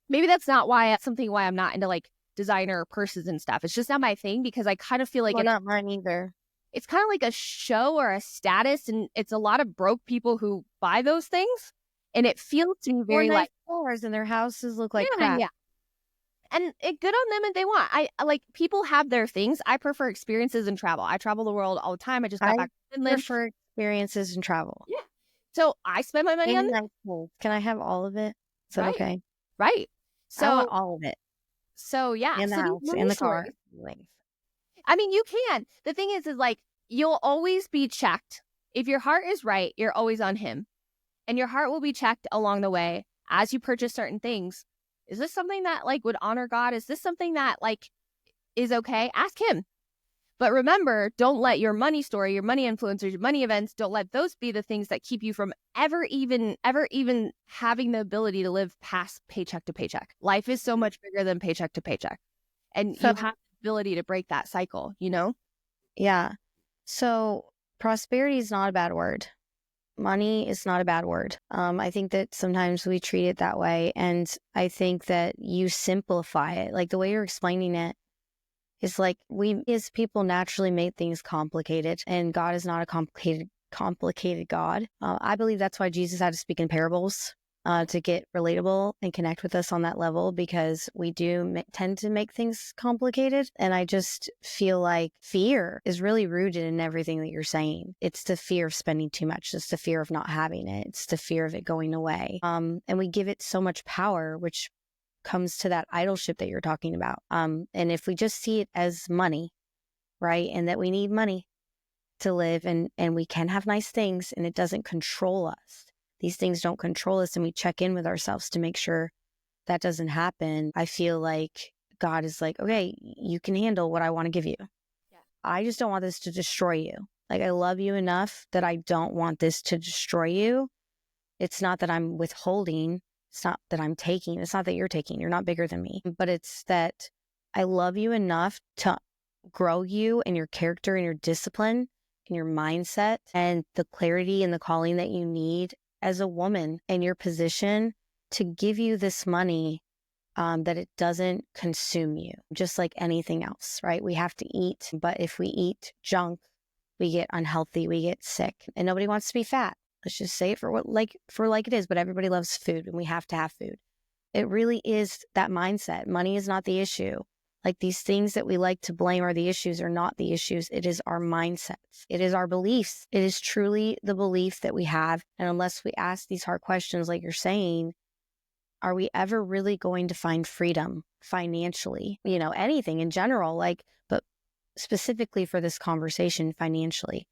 Maybe that's not why I'm not into like designer purses and stuff. It's just not my thing, because I kind of feel like not mine either. it's kind of like a show or a status. And it's a lot of broke people who buy those things. And it feels to me Or very nice like, cars and their houses look like yeah, crap. yeah. And it good on them if they want. I like people have their things. I prefer experiences and travel. I travel the world all the time. I just got I back from Finland. prefer experiences and travel. Yeah. So I spend my money on And that. nice clothes. Can I have all of it? Is that Right. okay? Right. I want So all of it. yeah. And the So these house money and the stories. car. Like, I mean, you can. The thing is like you'll always be checked. If your heart is right, you're always on him. And your heart will be checked along the way as you purchase certain things. Is this something that like would honor God? Is this something that like is okay? Ask him. But remember, don't let your money story, your money influencers, your money events, don't let those be the things that keep you from ever even having the ability to live past paycheck to paycheck. Life is so much bigger than paycheck to paycheck. And so, you have the ability to break that cycle, you know? yeah. So prosperity is not a bad word. Money is not a bad word. I think that sometimes we treat it that way. And I think that you simplify it. Like the way you're explaining it is like we as people naturally make things complicated, and God is not a complicated God. I believe that's why Jesus had to speak in parables to get relatable and connect with us on that level, because we do tend to make things complicated. And I just feel like fear is really rooted in everything that you're saying. It's the fear of spending too much. It's the fear of not having it. It's the fear of it going away. And we give it so much power, which comes to that idolship that you're talking about. And if we just see it as money, right, and that we need money to live, and we can have nice things, and it doesn't control us. These things don't control us, and we check in with ourselves to make sure that doesn't happen. I feel like God is like, okay, you can handle what I want to give you. Yeah. I just don't want this to destroy you. Like, I love you enough that I don't want this to destroy you. It's not that I'm withholding. It's not that I'm taking. It's not that you're taking. You're not bigger than me. But it's that I love you enough to grow you and your character and your discipline and your mindset and the clarity and the calling that you need as a woman in your position to give you this money, that it doesn't consume you, just like anything else, right? We have to eat, but if we eat junk, we get unhealthy, we get sick, and nobody wants to be fat. Let's just say it for like it is, but everybody loves food and we have to have food. It really is that mindset. Money is not the issue. Like, these things that we like to blame are the issues are not the issues. It is our mindsets. It is our beliefs. It is truly the belief that we have. And unless we ask these hard questions, like you're saying, are we ever really going to find freedom financially? You know, anything in general, like, but specifically for this conversation, financially.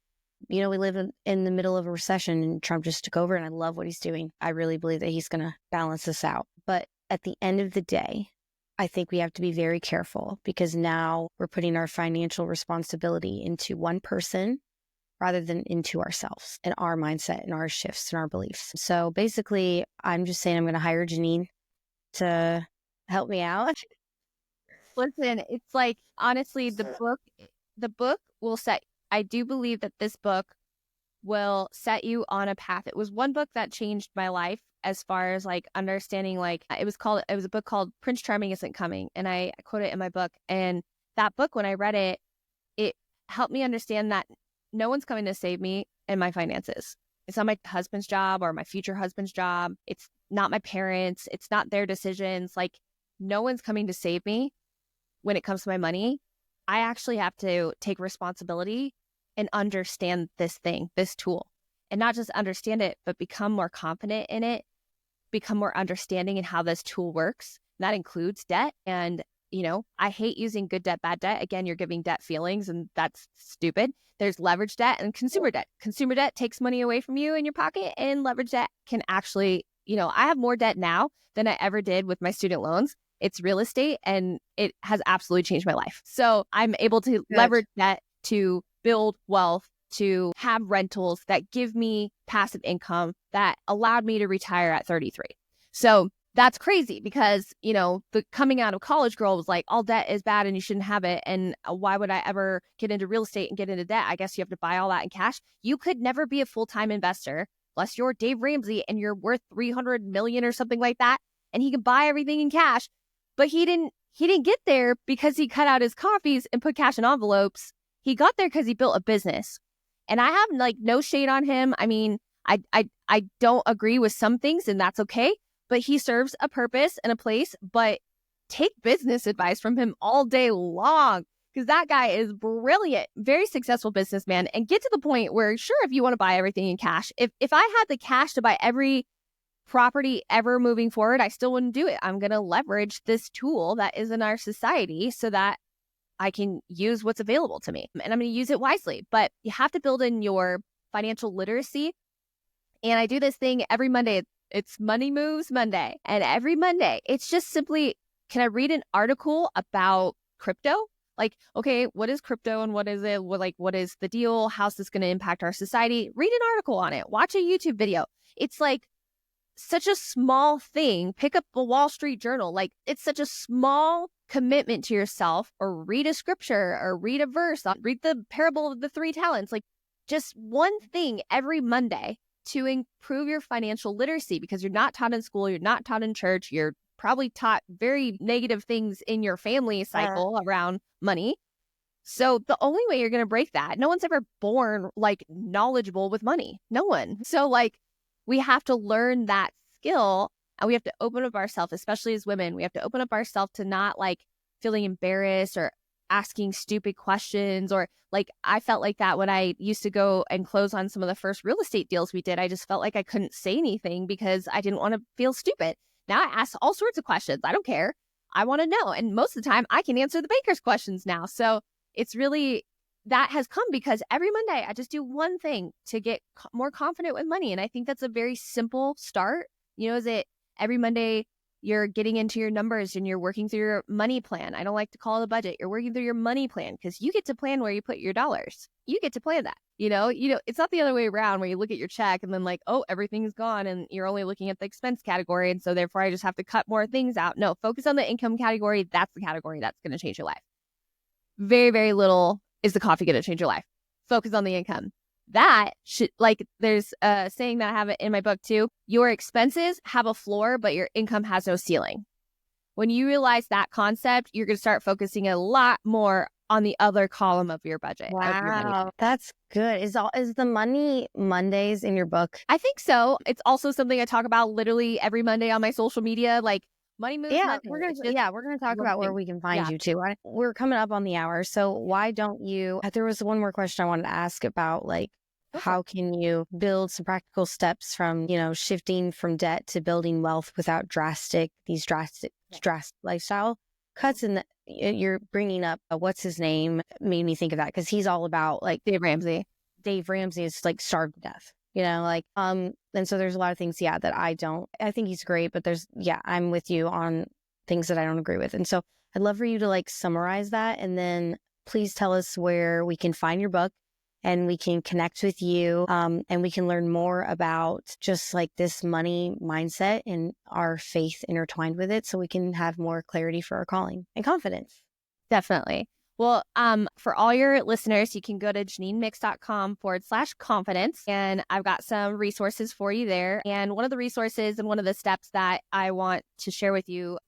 You know, we live in the middle of a recession, and Trump just took over, and I love what he's doing. I really believe that he's going to balance this out. But at the end of the day, I think we have to be very careful, because now we're putting our financial responsibility into one person rather than into ourselves and our mindset and our shifts and our beliefs. So basically, I'm just saying I'm going to hire Janine to help me out. Listen, it's like, honestly, the book will set, I do believe that this book will set you on a path. It was one book that changed my life as far as like understanding, like it was a book called Prince Charming Isn't Coming. And I quote it in my book. And that book, when I read it, it helped me understand that no one's coming to save me in my finances. It's not my husband's job or my future husband's job. It's not my parents. It's not their decisions. Like, no one's coming to save me when it comes to my money. I actually have to take responsibility and understand this thing, this tool, and not just understand it, but become more confident in it, become more understanding in how this tool works. And that includes debt. And, you know, I hate using good debt, bad debt. Again, you're giving debt feelings, and that's stupid. There's leverage debt and consumer debt. Consumer debt takes money away from you in your pocket, and leverage debt can actually, you know, I have more debt now than I ever did with my student loans. It's real estate, and it has absolutely changed my life. So I'm able to leverage debt to build wealth, to have rentals that give me passive income that allowed me to retire at 33. So that's crazy, because, you know, the coming out of college girl was like, all debt is bad and you shouldn't have it. And why would I ever get into real estate and get into debt? I guess you have to buy all that in cash. You could never be a full-time investor unless you're Dave Ramsey and you're worth 300 million or something like that. And he can buy everything in cash. But he didn't get there because he cut out his coffees and put cash in envelopes. He got there because he built a business. And I have like no shade on him. I mean, I don't agree with some things, and that's okay. But he serves a purpose and a place. But take business advice from him all day long, because that guy is brilliant, very successful businessman, and get to the point where, sure, if you want to buy everything in cash, if I had the cash to buy every property ever moving forward, I still wouldn't do it. I'm going to leverage this tool that is in our society so that I can use what's available to me, and I'm going to use it wisely. But you have to build in your financial literacy. And I do this thing every Monday. It's Money Moves Monday. And every Monday, it's just simply, can I read an article about crypto? Like, okay, what is crypto and what is it? What is the deal? How's this going to impact our society? Read an article on it. Watch a YouTube video. It's like such a small thing. Pick up the Wall Street Journal. Like, it's such a small commitment to yourself, or read a scripture, or read a verse, read the parable of the 3 talents. Like, just one thing every Monday to improve your financial literacy, because you're not taught in school, you're not taught in church, you're probably taught very negative things in your family cycle around money. So the only way you're going to break that, no one's ever born like knowledgeable with money. No one. So like, we have to learn that skill, and we have to open up ourselves, especially as women. We have to open up ourselves to not like feeling embarrassed or asking stupid questions. Or like, I felt like that when I used to go and close on some of the first real estate deals we did. I just felt like I couldn't say anything because I didn't want to feel stupid. Now I ask all sorts of questions. I don't care. I want to know. And most of the time I can answer the banker's questions now. So it's really, that has come because every Monday I just do one thing to get more confident with money. And I think that's a very simple start. You know, is it every Monday you're getting into your numbers and you're working through your money plan. I don't like to call it a budget. You're working through your money plan, because you get to plan where you put your dollars. You get to plan that. You know, it's not the other way around where you look at your check and then like, oh, everything's gone and you're only looking at the expense category. And so therefore I just have to cut more things out. No, focus on the income category. That's the category that's going to change your life. Very, very little is the coffee going to change your life. Focus on the income. That should, like, there's a saying that I have it in my book too. Your expenses have a floor, but your income has no ceiling. When you realize that concept, you're going to start focusing a lot more on the other column of your budget. Wow, that's good. Is the Money Mondays in your book? I think so. It's also something I talk about literally every Monday on my social media, like Money Moves Yeah, Monday. we're gonna talk about where we can find you too. We're coming up on the hour, so why don't you? There was one more question I wanted to ask about, like, how can you build some practical steps from, shifting from debt to building wealth without drastic lifestyle cuts? And you're bringing up what's his name made me think of that, because he's all about like Dave Ramsey. Dave Ramsey is like starved to death. And so there's a lot of things, that I think he's great, but I'm with you on things that I don't agree with. And so I'd love for you to like summarize that. And then please tell us where we can find your book and we can connect with you. And we can learn more about just like this money mindset and our faith intertwined with it, so we can have more clarity for our calling and confidence. Definitely. Well, for all your listeners, you can go to janinemix.com/confidence, and I've got some resources for you there. And one of the resources and one of the steps that I want to share with you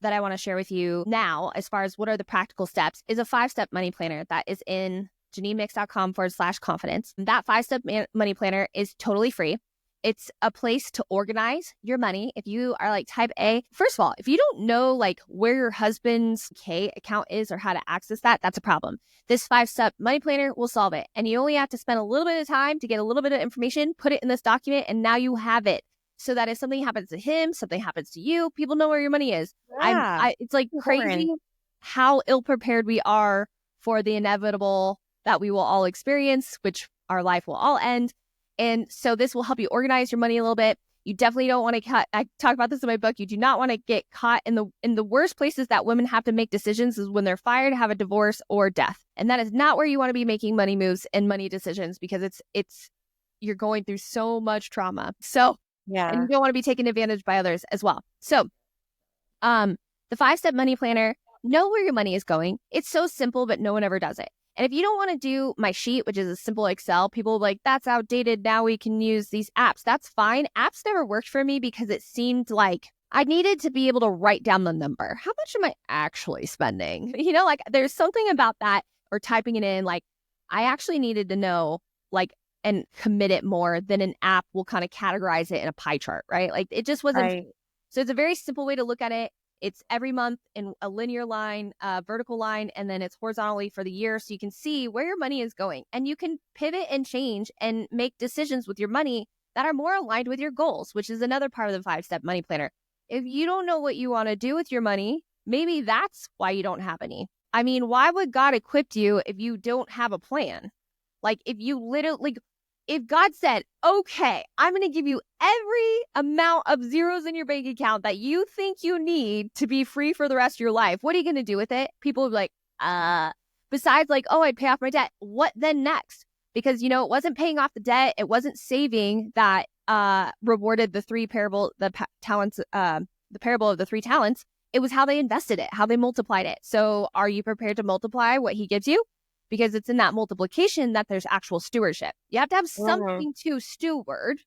now, as far as what are the practical steps, is a 5-step money planner that is in janinemix.com/confidence. That 5-step money planner is totally free. It's a place to organize your money. If you are like type A, first of all, if you don't know like where your husband's K account is or how to access that, that's a problem. This 5-step money planner will solve it. And you only have to spend a little bit of time to get a little bit of information, put it in this document, and now you have it. So that if something happens to him, something happens to you, people know where your money is. Yeah. It's like crazy how ill-prepared we are for the inevitable that we will all experience, which our life will all end. And so this will help you organize your money a little bit. You definitely don't want to cut. I talk about this in my book. You do not want to get caught in the worst places that women have to make decisions is when they're fired, have a divorce, or death. And that is not where you want to be making money moves and money decisions, because you're going through so much trauma. So yeah, and you don't want to be taken advantage by others as well. So, the 5-step money planner, know where your money is going. It's so simple, but no one ever does it. And if you don't want to do my sheet, which is a simple Excel, people will be like, that's outdated. Now we can use these apps. That's fine. Apps never worked for me because it seemed like I needed to be able to write down the number. How much am I actually spending? Like there's something about that, or typing it in, like I actually needed to know, like, and commit it more than an app will kind of categorize it in a pie chart, right? Like, it just wasn't. Right. So it's a very simple way to look at it. It's every month in a linear line, vertical line, and then it's horizontally for the year. So you can see where your money is going, and you can pivot and change and make decisions with your money that are more aligned with your goals, which is another part of the 5-step money planner. If you don't know what you want to do with your money, maybe that's why you don't have any. I mean, why would God equip you if you don't have a plan? Like, if you literally, if God said, okay, I'm going to give you every amount of zeros in your bank account that you think you need to be free for the rest of your life, what are you going to do with it? People would be like, besides like, oh, I'd pay off my debt. What then next? Because, you know, it wasn't paying off the debt. It wasn't saving that rewarded the talents, the parable of the 3 talents. It was how they invested it, how they multiplied it. So are you prepared to multiply what he gives you? Because it's in that multiplication that there's actual stewardship. You have to have something to steward.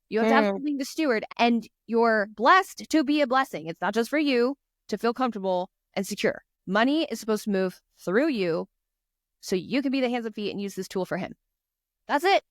You have to have something to steward, and you're blessed to be a blessing. It's not just for you to feel comfortable and secure. Money is supposed to move through you so you can be the hands and feet and use this tool for him. That's it.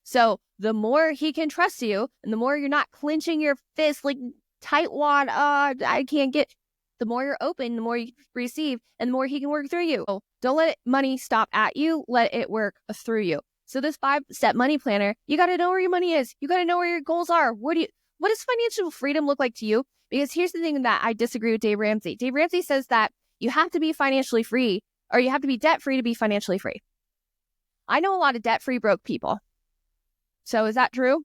So the more he can trust you, and the more you're not clenching your fist like tightwad, I can't get, the more you're open, the more you receive, and the more he can work through you. So don't let money stop at you. Let it work through you. So this 5-step money planner, you got to know where your money is. You got to know where your goals are. What does financial freedom look like to you? Because here's the thing that I disagree with Dave Ramsey. Dave Ramsey says that you have to be financially free, or you have to be debt-free to be financially free. I know a lot of debt-free broke people. So is that true?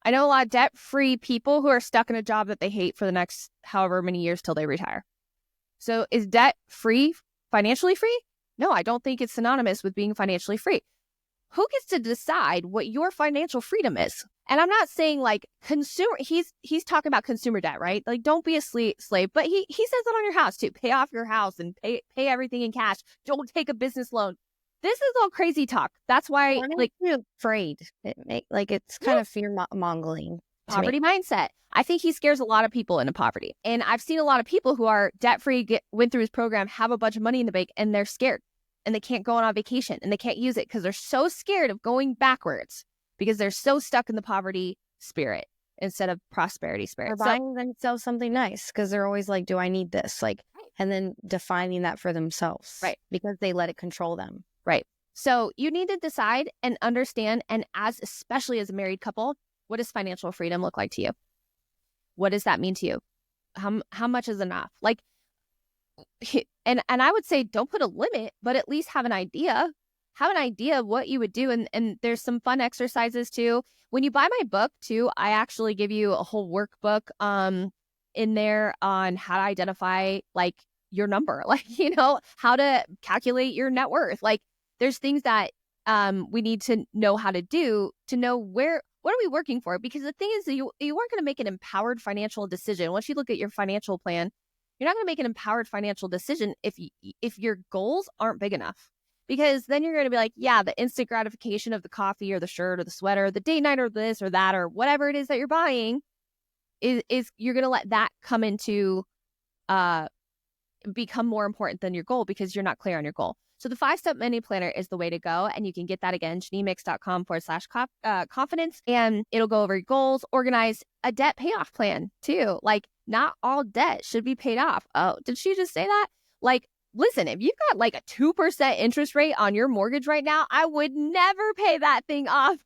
I know a lot of debt-free people who are stuck in a job that they hate for the next however many years till they retire. So is debt-free financially free? No, I don't think it's synonymous with being financially free. Who gets to decide what your financial freedom is? And I'm not saying like consumer, he's talking about consumer debt, right? Like, don't be a slave, but he says it on your house too. Pay off your house and pay everything in cash. Don't take a business loan. This is all crazy talk. That's why, like, you're afraid. It's kind of fear mongering. Poverty mindset. I think he scares a lot of people into poverty. And I've seen a lot of people who are debt-free, went through his program, have a bunch of money in the bank, and they're scared. And they can't go on vacation, and they can't use it because they're so scared of going backwards, because they're so stuck in the poverty spirit instead of prosperity spirit. Or buying themselves something nice because they're always like, do I need this? Like, and then defining that for themselves. Right. Because they let it control them. Right. So you need to decide and understand, and especially as a married couple, what does financial freedom look like to you? What does that mean to you? How much is enough? Like, and I would say don't put a limit, but at least have an idea. Have an idea of what you would do. And there's some fun exercises too. When you buy my book too, I actually give you a whole workbook in there on how to identify like your number, like, you know, how to calculate your net worth. Like, there's things that we need to know how to do to know what are we working for? Because the thing is that you aren't going to make an empowered financial decision. Once you look at your financial plan, you're not going to make an empowered financial decision if your goals aren't big enough. Because then you're going to be like, yeah, the instant gratification of the coffee or the shirt or the sweater, the date night or this or that or whatever it is that you're buying is you're going to let that come into become more important than your goal because you're not clear on your goal. So the 5-step money planner is the way to go. And you can get that again, JanineMix.com/confidence. And it'll go over your goals, organize a debt payoff plan too. Like, not all debt should be paid off. Oh, did she just say that? Like, listen, if you've got like a 2% interest rate on your mortgage right now, I would never pay that thing off.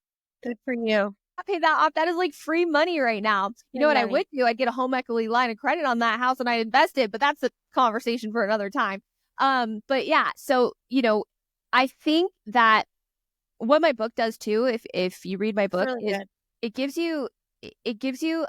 Good for you. I pay that off. That is like free money right now. You know what I would do? I'd get a home equity line of credit on that house and I'd invest it, but that's a conversation for another time. But yeah, so, you know, I think that what my book does too, if you read my book, really is it gives you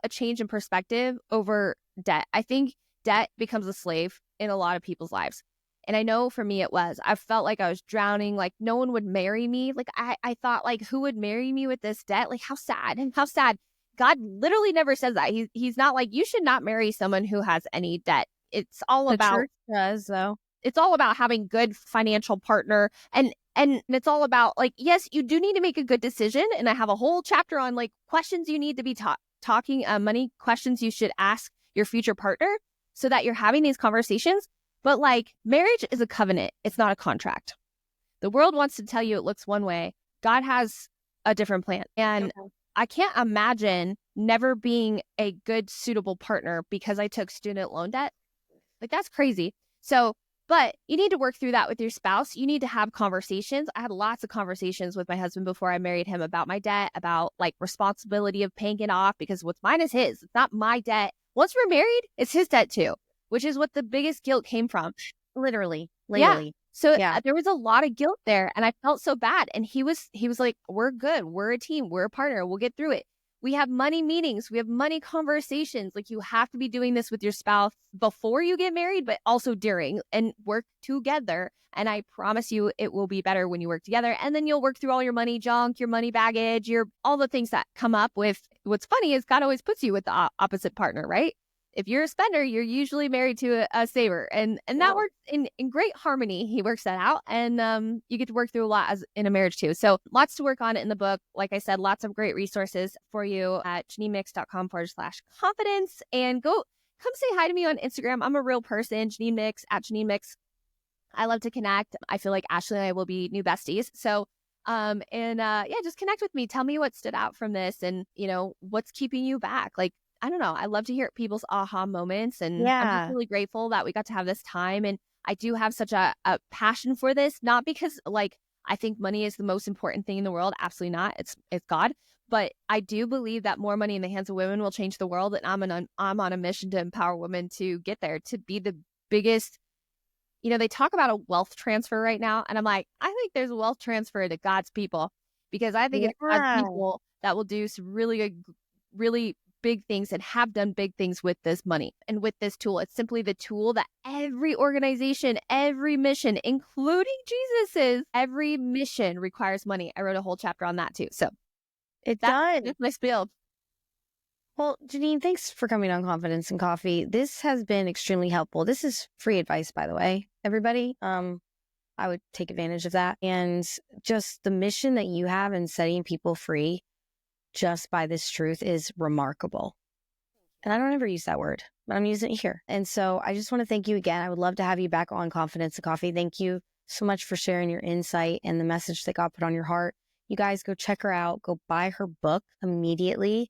a change in perspective over debt. I think debt becomes a slave in a lot of people's lives. And I know for me it was. I felt like I was drowning, like no one would marry me. Like I thought, like, who would marry me with this debt? Like, how sad. How sad. God literally never says that. He's not like, you should not marry someone who has any debt. It's all about, church does though. It's all about having good financial partner, and it's all about, like, yes, you do need to make a good decision. And I have a whole chapter on like questions you need to be talking money questions you should ask your future partner so that you're having these conversations. But like, marriage is a covenant. It's not a contract. The world wants to tell you it looks one way. God has a different plan. And I can't imagine never being a good, suitable partner because I took student loan debt. Like, that's crazy. So, but you need to work through that with your spouse. You need to have conversations. I had lots of conversations with my husband before I married him about my debt, about like responsibility of paying it off, because what's mine is his. It's not my debt. Once we're married, it's his debt too, which is what the biggest guilt came from. Literally. Yeah. So Yeah. there was a lot of guilt there, and I felt so bad. And he was like, we're good. We're a team. We're a partner. We'll get through it. We have money meetings. We have money conversations. Like, you have to be doing this with your spouse before you get married, but also during, and work together. And I promise you it will be better when you work together. And then you'll work through all your money junk, your money baggage, all the things that come up with. What's funny is God always puts you with the opposite partner, right? If you're a spender, you're usually married to a saver, and that works in great harmony. He works that out, and you get to work through a lot as in a marriage too. So lots to work on in the book. Like I said, lots of great resources for you at JanineMix.com/confidence, and come say hi to me on Instagram. I'm a real person, Janine Mix at Janine Mix. I love to connect. I feel like Ashley and I will be new besties. So just connect with me. Tell me what stood out from this, and what's keeping you back. Like, I don't know. I love to hear people's aha moments, and I'm just really grateful that we got to have this time. And I do have such a passion for this, not because like I think money is the most important thing in the world. Absolutely not. It's God. But I do believe that more money in the hands of women will change the world, and I'm on a mission to empower women to get there, to be the biggest. They talk about a wealth transfer right now, and I'm like, I think there's a wealth transfer to God's people, because I think it's God's people that will do some really good, really big things, and have done big things with this money and with this tool. It's simply the tool that every organization, every mission, including Jesus's, every mission requires money. I wrote a whole chapter on that too. So that's my spiel. Well, Janine, thanks for coming on Confidence and Coffee. This has been extremely helpful. This is free advice, by the way, everybody. I would take advantage of that. And just the mission that you have in setting people free just by this truth is remarkable. And I don't ever use that word, but I'm using it here. And so I just want to thank you again. I would love to have you back on Confidence and Coffee. Thank you so much for sharing your insight and the message that God put on your heart. You guys go check her out. Go buy her book immediately.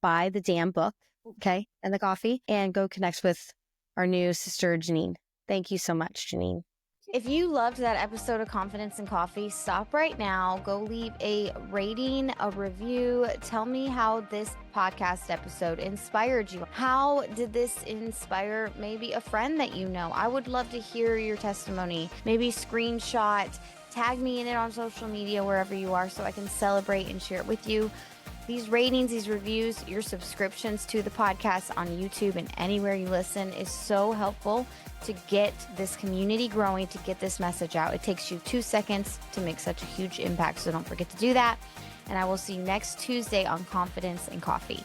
Buy the damn book, okay, and the coffee, and go connect with our new sister, Janine. Thank you so much, Janine. If you loved that episode of Confidence and Coffee, stop right now. Go leave a rating, a review. Tell me how this podcast episode inspired you. How did this inspire maybe a friend that you know? I would love to hear your testimony. Maybe screenshot, tag me in it on social media, wherever you are, so I can celebrate and share it with you. These ratings, these reviews, your subscriptions to the podcast on YouTube and anywhere you listen is so helpful to get this community growing, to get this message out. It takes you 2 seconds to make such a huge impact, so don't forget to do that. And I will see you next Tuesday on Confidence and Coffee.